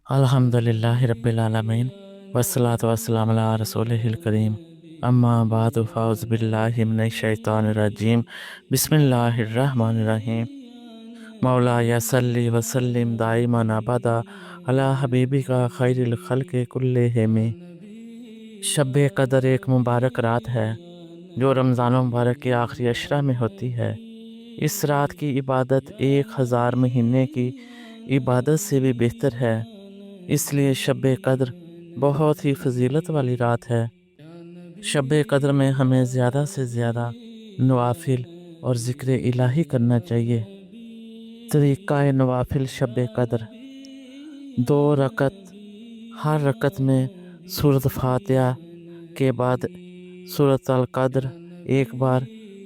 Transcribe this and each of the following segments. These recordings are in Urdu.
الحمدللہ رب العالمین والصلاة والسلام علی رسولہ الکریم اما بعد فاعوذ باللہ من الشیطان الرجیم بسم اللہ الرحمن الرحیم مولا صلی وسلم دائما ابدا علی حبیبک خیر الخلق کلہم۔ شب قدر ایک مبارک رات ہے جو رمضان مبارک کے آخری عشرہ میں ہوتی ہے۔ اس رات کی عبادت 1000 مہینے کی عبادت سے بھی بہتر ہے، اس لیے شب قدر بہت ہی فضیلت والی رات ہے۔ شب قدر میں ہمیں زیادہ سے زیادہ نوافل اور ذکر الہی کرنا چاہیے۔ طریقہ نوافل شب قدر: 2 رکعت، ہر رکعت میں سورۃ فاتحہ کے بعد سورۃ القدر ایک بار،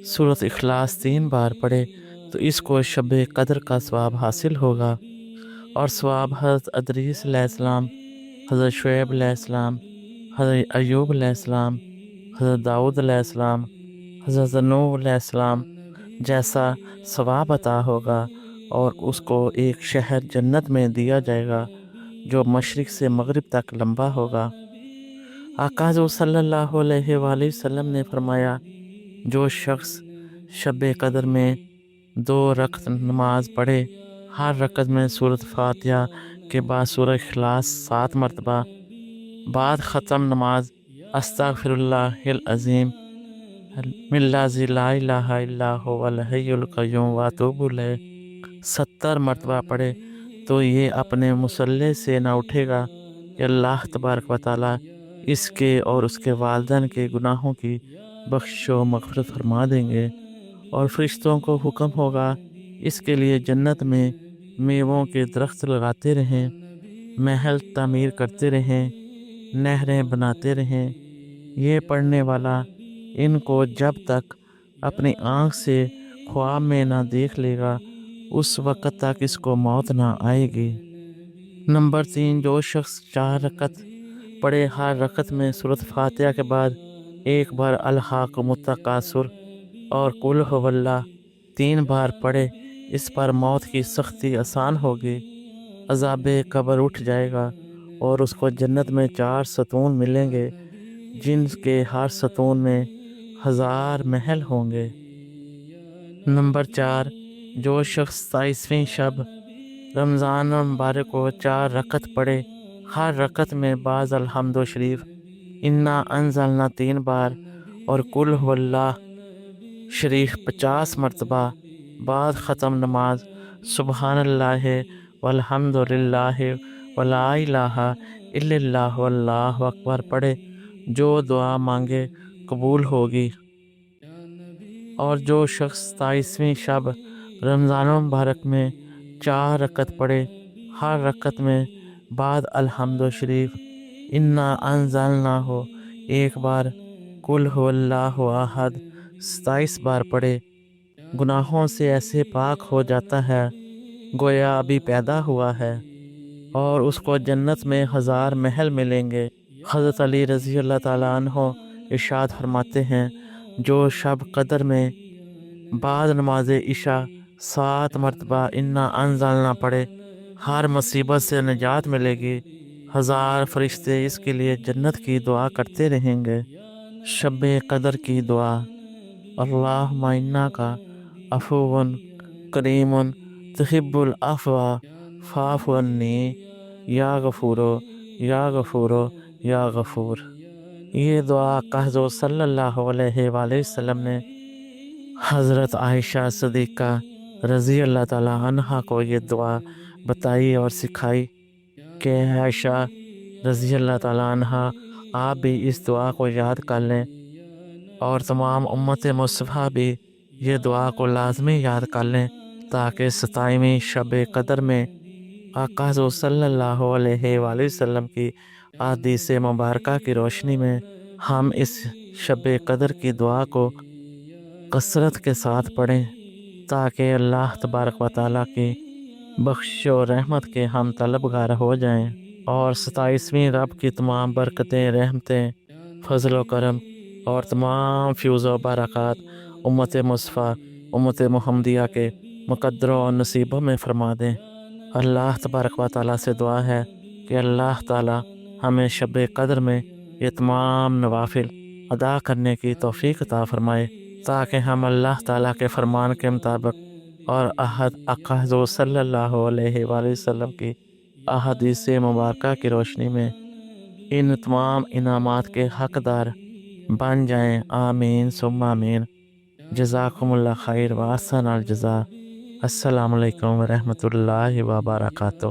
سورۃ اخلاص 3 بار پڑھے تو اس کو شب قدر کا ثواب حاصل ہوگا۔ اور ثواب حضرت ادریس علیہ السلام، حضرت شعیب علیہ السلام، حضرت ایوب علیہ السلام، حضرت داؤد علیہ السلام، حضرت نوح علیہ السلام جیسا ثواب عطا ہوگا، اور اس کو ایک شہر جنت میں دیا جائے گا جو مشرق سے مغرب تک لمبا ہوگا۔ آقا حضور صلی اللہ علیہ وآلہ وسلم نے فرمایا، جو شخص شب قدر میں 2 رکعت نماز پڑھے، ہر رکعت میں سورۃ فاتحہ کے بعد سورہ اخلاص 7 مرتبہ، بعد ختم نماز استغفر اللہ العظیم من الذی لا الہ الا هو الحی القیوم واتوب الیہ 70 مرتبہ پڑھے تو یہ اپنے مصلی سے نہ اٹھے گا کہ اللہ تبارک و تعالیٰ اس کے اور اس کے والدین کے گناہوں کی بخش و مغفرت فرما دیں گے، اور فرشتوں کو حکم ہوگا اس کے لیے جنت میں میووں کے درخت لگاتے رہیں، محل تعمیر کرتے رہیں، نہریں بناتے رہیں۔ یہ پڑھنے والا ان کو جب تک اپنی آنکھ سے خواب میں نہ دیکھ لے گا اس وقت تک اس کو موت نہ آئے گی۔ نمبر 3، جو شخص 4 رکعت پڑھے، ہر رکعت میں سورۃ فاتحہ کے بعد ایک بار الہاکم التکاثر اور قل ھو اللہ 3 بار پڑھے، اس پر موت کی سختی آسان ہوگی، عذاب قبر اٹھ جائے گا، اور اس کو جنت میں 4 ستون ملیں گے جن کے ہر ستون میں 1000 محل ہوں گے۔ نمبر 4، جو شخص 27ویں شب رمضان المبارک کو 4 رکعت پڑھے، ہر رکعت میں بعض الحمد شریف، انا انزلنا 3 بار اور قل ھو اللہ شریف 50 مرتبہ، بعد ختم نماز سبحان اللہ والحمد للہ ولا الہ الا اللہ واللہ اکبر پڑھے، جو دعا مانگے قبول ہوگی۔ اور جو شخص 27ویں شب رمضان المبارک میں 4 رکعت پڑھے، ہر رکعت میں بعد الحمد شریف، انا انزلناہ 1 بار، قل ھو اللہ احد 27 بار پڑھے، گناہوں سے ایسے پاک ہو جاتا ہے گویا ابھی پیدا ہوا ہے، اور اس کو جنت میں 1000 محل ملیں گے۔ حضرت علی رضی اللہ تعالیٰ عنہ ارشاد فرماتے ہیں، جو شب قدر میں بعد نماز عشاء 7 مرتبہ انا انزلنا پڑھے، ہر مصیبت سے نجات ملے گی، 1000 فرشتے اس کے لیے جنت کی دعا کرتے رہیں گے۔ شب قدر کی دعا: اللہم انک عفو کریم تحب العفو فاعف عنی یا غفور یا غفور یا غفور۔ یہ دعا آقا حضور صلی اللہ علیہ وآلہ وسلم نے حضرت عائشہ صدیقہ رضی اللہ تعالیٰ عنہا کو یہ دعا بتائی اور سکھائی کہ عائشہ رضی اللہ تعالیٰ عنہا آپ بھی اس دعا کو یاد کر لیں، اور تمام امت مصطفیٰ بھی یہ دعا کو لازمی یاد کر لیں، تاکہ 27ویں شب قدر میں آقا حضور صلی اللہ علیہ وآلہ وسلم کی احادیث مبارکہ کی روشنی میں ہم اس شب قدر کی دعا کو کثرت کے ساتھ پڑھیں، تاکہ اللہ تبارک و تعالیٰ کی بخش و رحمت کے ہم طلبگار ہو جائیں، اور 27ویں رب کی تمام برکتیں، رحمتیں، فضل و کرم اور تمام فیوز و برکات امت مصطفیٰ، امت محمدیہ کے مقدروں اور نصیبوں میں فرما دیں۔ اللہ تبارک و تعالیٰ سے دعا ہے کہ اللہ تعالیٰ ہمیں شب قدر میں یہ تمام نوافل ادا کرنے کی توفیق عطا فرمائے، تاکہ ہم اللہ تعالیٰ کے فرمان کے مطابق اور آقا حضور صلی اللہ علیہ وآلہ وسلم کی احادیث مبارکہ کی روشنی میں ان تمام انعامات کے حقدار بن جائیں۔ آمین ثم آمین۔ جزاکم اللہ خیر و احسن الجزا۔ السلام علیکم ورحمۃ اللہ وبرکاتہ۔